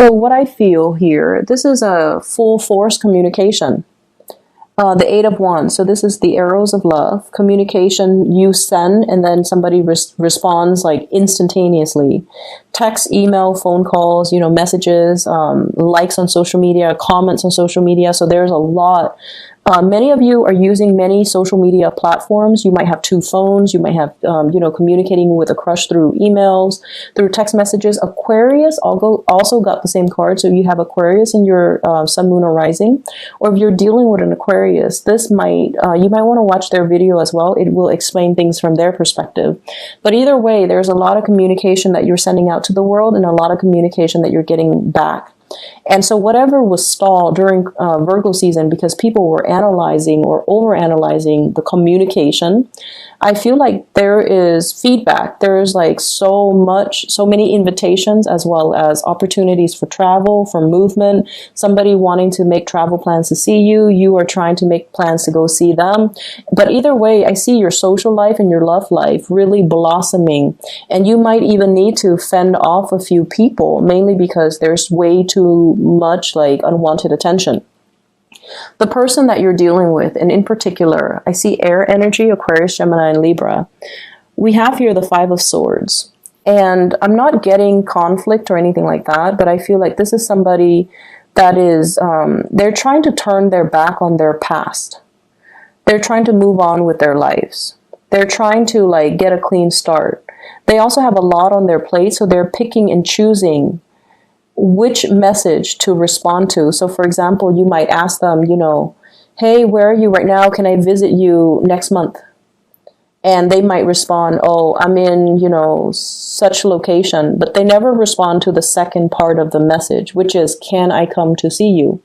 So what I feel here, this is a full force communication. The Eight of Wands. So this is the arrows of love. Communication you send and then somebody responds like instantaneously. Text, email, phone calls, messages, likes on social media, comments on social media. So there's a lot. Many of you are using many social media platforms. You might have two phones. You might have, communicating with a crush through emails, through text messages. Aquarius also got the same card. So you have Aquarius in your sun, moon, or rising. Or if you're dealing with an Aquarius, you might want to watch their video as well. It will explain things from their perspective. But either way, there's a lot of communication that you're sending out to the world and a lot of communication that you're getting back. And so whatever was stalled during Virgo season because people were analyzing or overanalyzing the communication, I feel like there is feedback. There's like so many invitations as well as opportunities for travel, for movement, somebody wanting to make travel plans to see you. You are trying to make plans to go see them. But either way, I see your social life and your love life really blossoming. And you might even need to fend off a few people, mainly because there's way too much like unwanted attention. The person that you're dealing with, and in particular, I see air energy, Aquarius, Gemini, and Libra. We have here the Five of Swords. And I'm not getting conflict or anything like that, but I feel like this is somebody that is, they're trying to turn their back on their past. They're trying to move on with their lives. They're trying to like get a clean start. They also have a lot on their plate, so they're picking and choosing which message to respond to. So for example, you might ask them, hey, where are you right now? Can I visit you next month? And they might respond, oh, I'm in, such location. But they never respond to the second part of the message, which is, can I come to see you?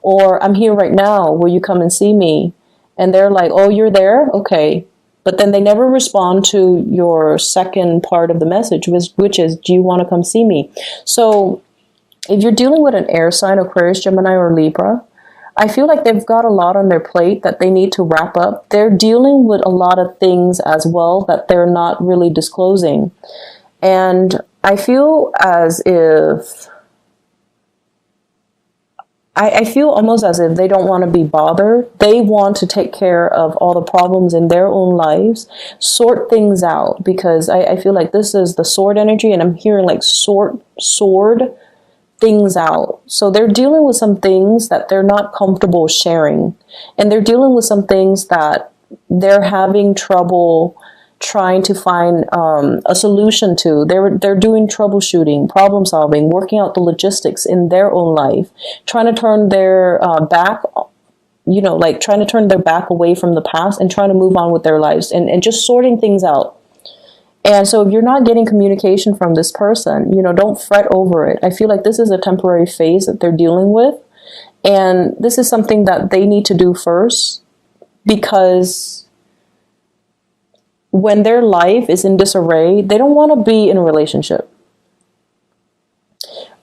Or I'm here right now. Will you come and see me? And they're like, oh, you're there? Okay. But then they never respond to your second part of the message, which is, do you want to come see me? So if you're dealing with an air sign, Aquarius, Gemini, or Libra, I feel like they've got a lot on their plate that they need to wrap up. They're dealing with a lot of things as well that they're not really disclosing. And I feel as if, I feel almost as if they don't want to be bothered. They want to take care of all the problems in their own lives, sort things out, because I feel like this is the sword energy, and I'm hearing like sword things out. So they're dealing with some things that they're not comfortable sharing. And they're dealing with some things that they're having trouble trying to find a solution to. They're doing troubleshooting, problem solving, working out the logistics in their own life, trying to turn their back, trying to turn their back away from the past and trying to move on with their lives and just sorting things out. And so if you're not getting communication from this person, don't fret over it. I feel like this is a temporary phase that they're dealing with. And this is something that they need to do first, because when their life is in disarray, they don't want to be in a relationship.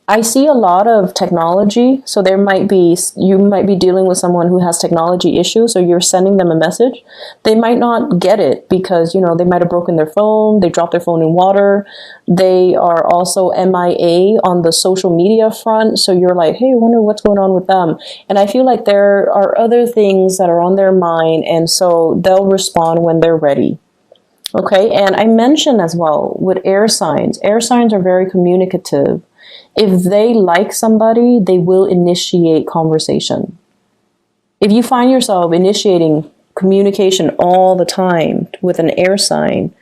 I see a lot of technology. So you might be dealing with someone who has technology issues. So you're sending them a message. They might not get it because, they might have broken their phone. They dropped their phone in water. They are also MIA on the social media front. So you're like, hey, I wonder what's going on with them. And I feel like there are other things that are on their mind. And so they'll respond when they're ready. Okay. And I mentioned as well with air signs are very communicative. If they like somebody, they will initiate conversation. If you find yourself initiating communication all the time with an air sign,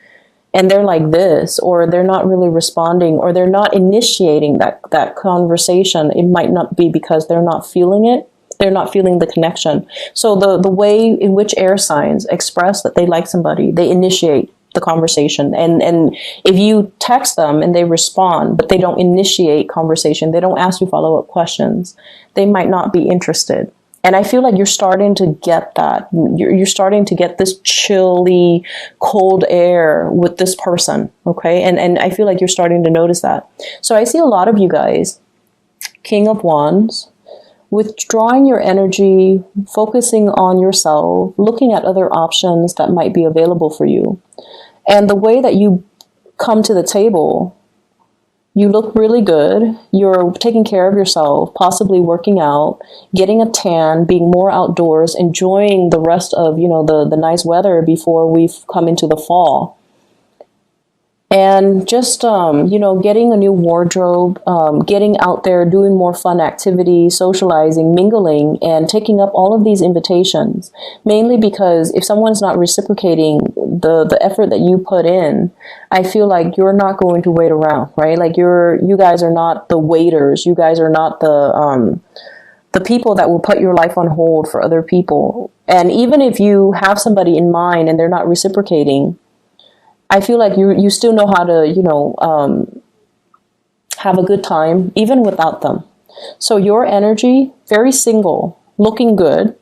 and they're like this, or they're not really responding, or they're not initiating that conversation, it might not be because they're not feeling it. They're not feeling the connection. So the way in which air signs express that they like somebody, they initiate the conversation. And if you text them and they respond, but they don't initiate conversation, they don't ask you follow-up questions, they might not be interested. And I feel like you're starting to get that. You're starting to get this chilly, cold air with this person, okay? And I feel like you're starting to notice that. So I see a lot of you guys, King of Wands, withdrawing your energy, focusing on yourself, looking at other options that might be available for you. And the way that you come to the table You look really good. You're taking care of yourself, possibly working out, getting a tan, being more outdoors, enjoying the rest of, the nice weather before we've come into the fall. And just, getting a new wardrobe, getting out there, doing more fun activities, socializing, mingling, and taking up all of these invitations. Mainly because if someone's not reciprocating the effort that you put in, I feel like you're not going to wait around, right? Like you guys are not the waiters. You guys are not the people that will put your life on hold for other people. And even if you have somebody in mind and they're not reciprocating, I feel like you still know how to, have a good time, even without them. So your energy, very single, looking good,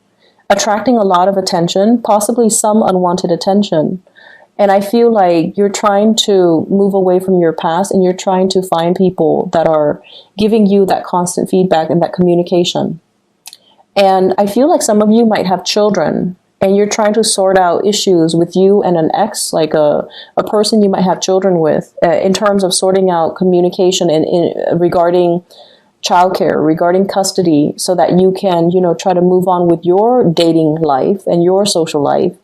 attracting a lot of attention, possibly some unwanted attention. And I feel like you're trying to move away from your past and you're trying to find people that are giving you that constant feedback and that communication. And I feel like some of you might have children, and you're trying to sort out issues with you and an ex, like a person you might have children with, in terms of sorting out communication regarding childcare, regarding custody, so that you can, try to move on with your dating life and your social life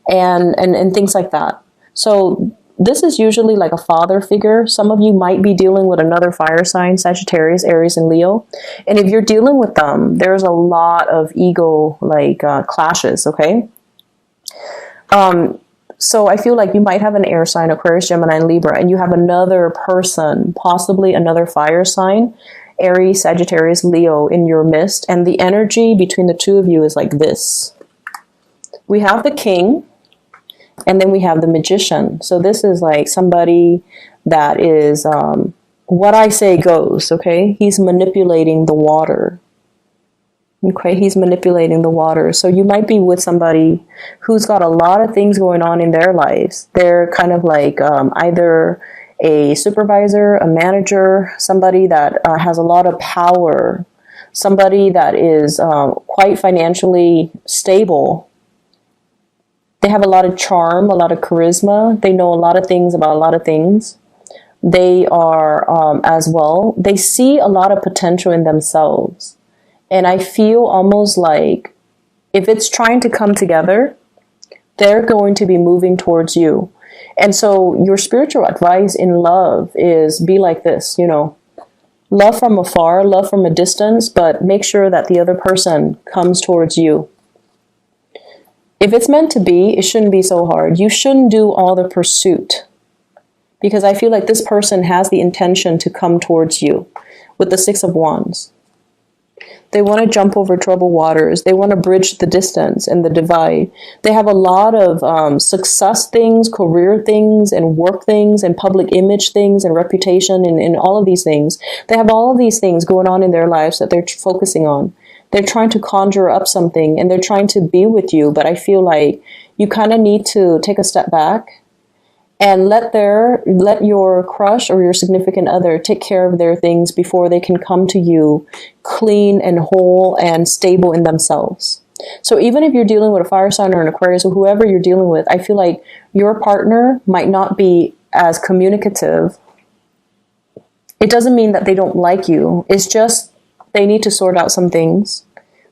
and things like that. So this is usually like a father figure. Some of you might be dealing with another fire sign, Sagittarius, Aries, and Leo. And if you're dealing with them, there's a lot of ego clashes, okay? So I feel like you might have an air sign, Aquarius, Gemini, and Libra, and you have another person, possibly another fire sign, Aries, Sagittarius, Leo, in your midst. And the energy between the two of you is like this. We have the King, and then we have the Magician. So this is like somebody that is, what I say goes, okay? He's manipulating the water. Okay, he's manipulating the water. So you might be with somebody who's got a lot of things going on in their lives. They're kind of like either a supervisor, a manager, somebody that has a lot of power, somebody that is quite financially stable. They have a lot of charm, a lot of charisma. They know a lot of things about a lot of things. They are, as well, they see a lot of potential in themselves. And I feel almost like if it's trying to come together, they're going to be moving towards you. And so your spiritual advice in love is be like this, love from afar, love from a distance, but make sure that the other person comes towards you. If it's meant to be, it shouldn't be so hard. You shouldn't do all the pursuit, because I feel like this person has the intention to come towards you with the Six of Wands. They want to jump over troubled waters. They want to bridge the distance and the divide. They have a lot of success things, career things, and work things, and public image things, and reputation, and all of these things. They have all of these things going on in their lives that they're focusing on. They're trying to conjure up something, and they're trying to be with you, but I feel like you kind of need to take a step back and let your crush or your significant other take care of their things before they can come to you clean and whole and stable in themselves. So even if you're dealing with a fire sign or an Aquarius or whoever you're dealing with, I feel like your partner might not be as communicative. It doesn't mean that they don't like you. It's just they need to sort out some things.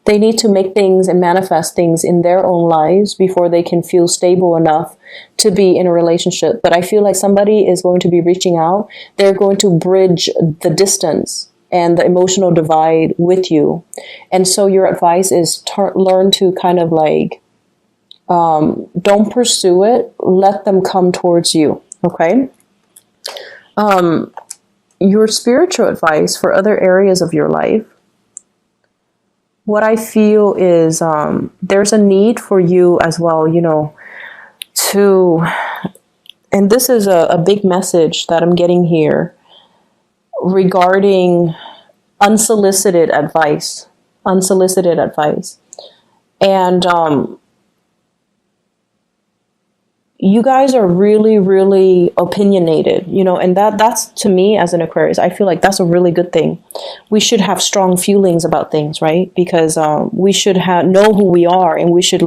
They need to make things and manifest things in their own lives before they can feel stable enough to be in a relationship. But I feel like somebody is going to be reaching out. They're going to bridge the distance and the emotional divide with you. And so your advice is learn to kind of like, don't pursue it. Let them come towards you. Okay. Your spiritual advice for other areas of your life. What I feel is there's a need for you as well, to, and this is a big message that I'm getting here regarding unsolicited advice. And you guys are really, really opinionated, and that's, to me as an Aquarius, I feel like that's a really good thing. We should have strong feelings about things, right? Because we should know who we are, and we should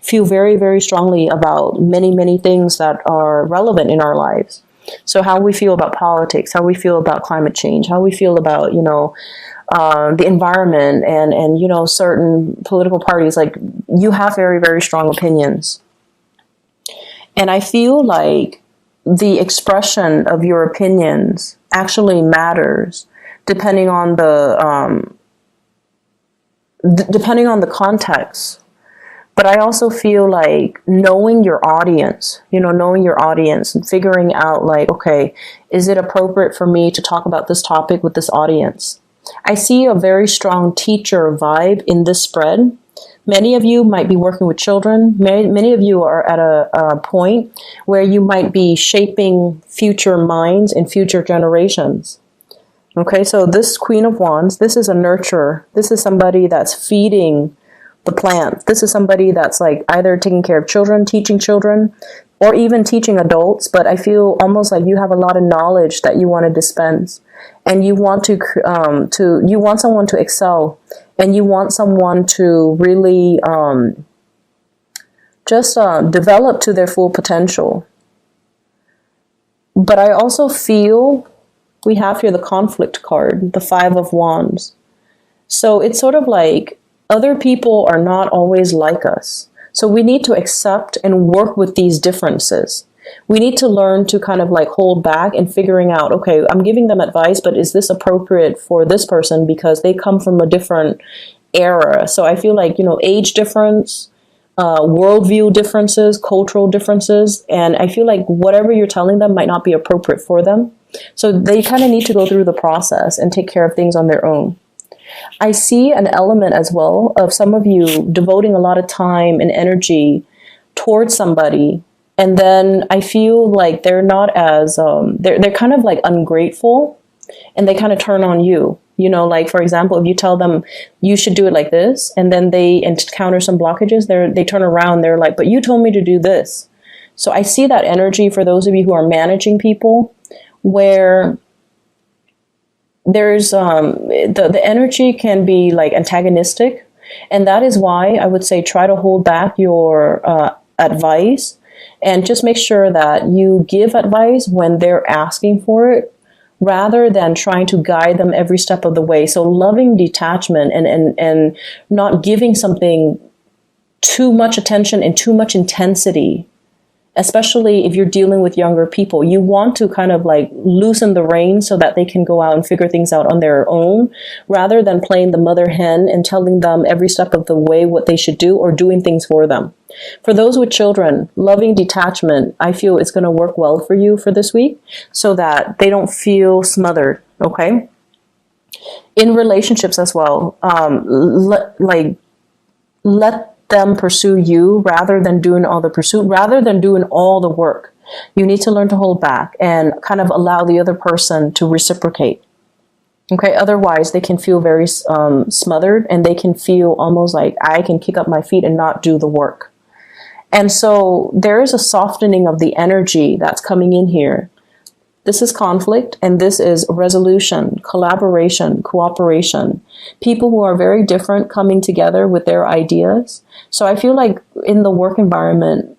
feel very, very strongly about many, many things that are relevant in our lives. So how we feel about politics, how we feel about climate change, how we feel about, the environment and, certain political parties, like you have very, very strong opinions. And I feel like the expression of your opinions actually matters depending on the context. But I also feel like knowing your audience and figuring out like, okay, is it appropriate for me to talk about this topic with this audience? I see a very strong teacher vibe in this spread. Many of you might be working with children. Many of you are at a point where you might be shaping future minds and future generations. Okay, so this Queen of Wands, this is a nurturer. This is somebody that's feeding the plant. This is somebody that's like either taking care of children, teaching children, or even teaching adults. But I feel almost like you have a lot of knowledge that you want to dispense, and you want you want someone to excel, and you want someone to really develop to their full potential. But I also feel we have here the conflict card, the Five of Wands. So it's sort of like other people are not always like us. So we need to accept and work with these differences. We need to learn to kind of like hold back and figuring out, okay, I'm giving them advice, but is this appropriate for this person because they come from a different era? So I feel like, age difference, worldview differences, cultural differences, and I feel like whatever you're telling them might not be appropriate for them. So they kind of need to go through the process and take care of things on their own. I see an element as well of some of you devoting a lot of time and energy towards somebody, and then I feel like they're not as they're kind of like ungrateful, and they kind of turn on you. Like for example, if you tell them you should do it like this, and then they encounter some blockages, they turn around, they're like, but you told me to do this. So I see that energy for those of you who are managing people, where there's the energy can be like antagonistic, and that is why I would say try to hold back your advice, and just make sure that you give advice when they're asking for it, rather than trying to guide them every step of the way. So loving detachment and not giving something too much attention and too much intensity. Especially if you're dealing with younger people, you want to kind of like loosen the reins so that they can go out and figure things out on their own, rather than playing the mother hen and telling them every step of the way what they should do or doing things for them. For those with children, loving detachment, I feel it's going to work well for you for this week so that they don't feel smothered. Okay. In relationships as well, let them pursue you rather than doing all the pursuit, rather than doing all the work. You need to learn to hold back and kind of allow the other person to reciprocate. Okay, otherwise they can feel very smothered, and they can feel almost like I can kick up my feet and not do the work. And so there is a softening of the energy that's coming in here. This is conflict, and this is resolution, collaboration, cooperation. People who are very different coming together with their ideas. So I feel like in the work environment,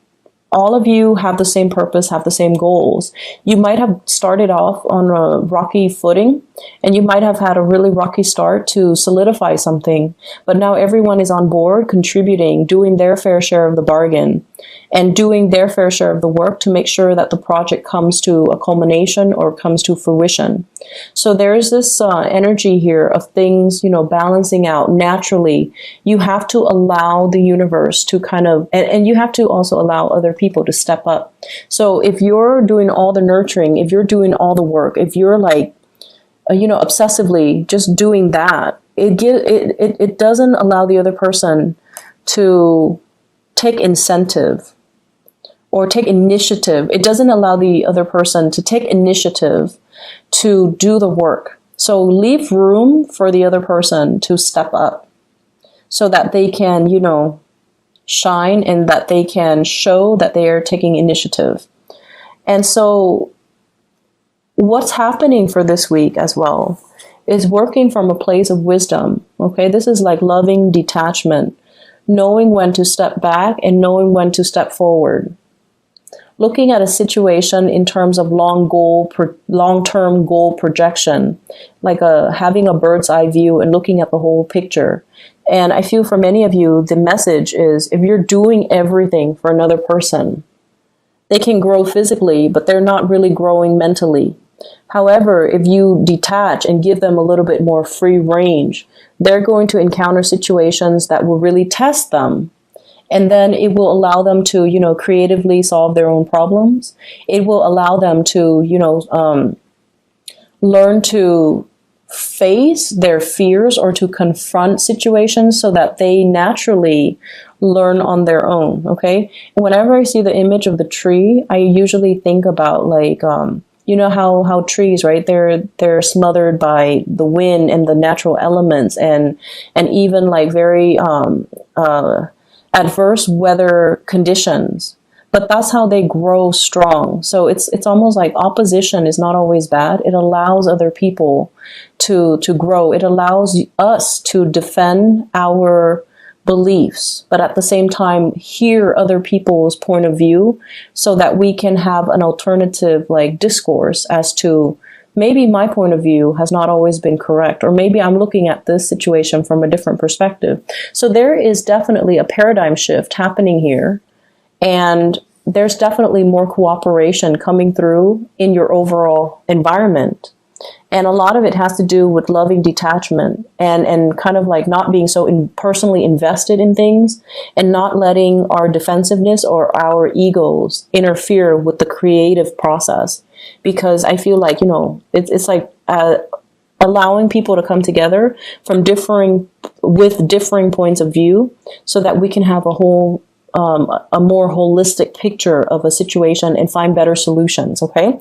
all of you have the same purpose, have the same goals. You might have started off on a rocky footing, and you might have had a really rocky start to solidify something. But now everyone is on board, contributing, doing their fair share of the bargain, and doing their fair share of the work to make sure that the project comes to a culmination or comes to fruition. So there is this energy here of things, balancing out naturally. You have to allow the universe to kind of, and you have to also allow other people to step up. So if you're doing all the nurturing, if you're doing all the work, if you're like, obsessively just doing that, it doesn't allow the other person to take incentive or take initiative. It doesn't allow the other person to take initiative to do the work. So leave room for the other person to step up so that they can, shine, and that they can show that they are taking initiative. And so what's happening for this week as well is working from a place of wisdom. Okay, this is like loving detachment, knowing when to step back and knowing when to step forward. looking at a situation in terms of long-term goal projection, like having a bird's eye view and looking at the whole picture. And I feel for many of you, the message is if you're doing everything for another person, they can grow physically, but they're not really growing mentally. However, if you detach and give them a little bit more free range, they're going to encounter situations that will really test them. And then it will allow them to, creatively solve their own problems. It will allow them to, learn to face their fears or to confront situations so that they naturally learn on their own. Okay. Whenever I see the image of the tree, I usually think about like, how trees, right? They're smothered by the wind and the natural elements and even like very, adverse weather conditions, but that's how they grow strong. So it's almost like opposition is not always bad. It allows other people to grow. It allows us to defend our beliefs, but at the same time hear other people's point of view so that we can have an alternative like discourse as to maybe my point of view has not always been correct, or maybe I'm looking at this situation from a different perspective. So there is definitely a paradigm shift happening here, and there's definitely more cooperation coming through in your overall environment. And a lot of it has to do with loving detachment and kind of like not being so personally invested in things and not letting our defensiveness or our egos interfere with the creative process. Because I feel like, it's like allowing people to come together from differing points of view so that we can have a more holistic picture of a situation and find better solutions. Okay.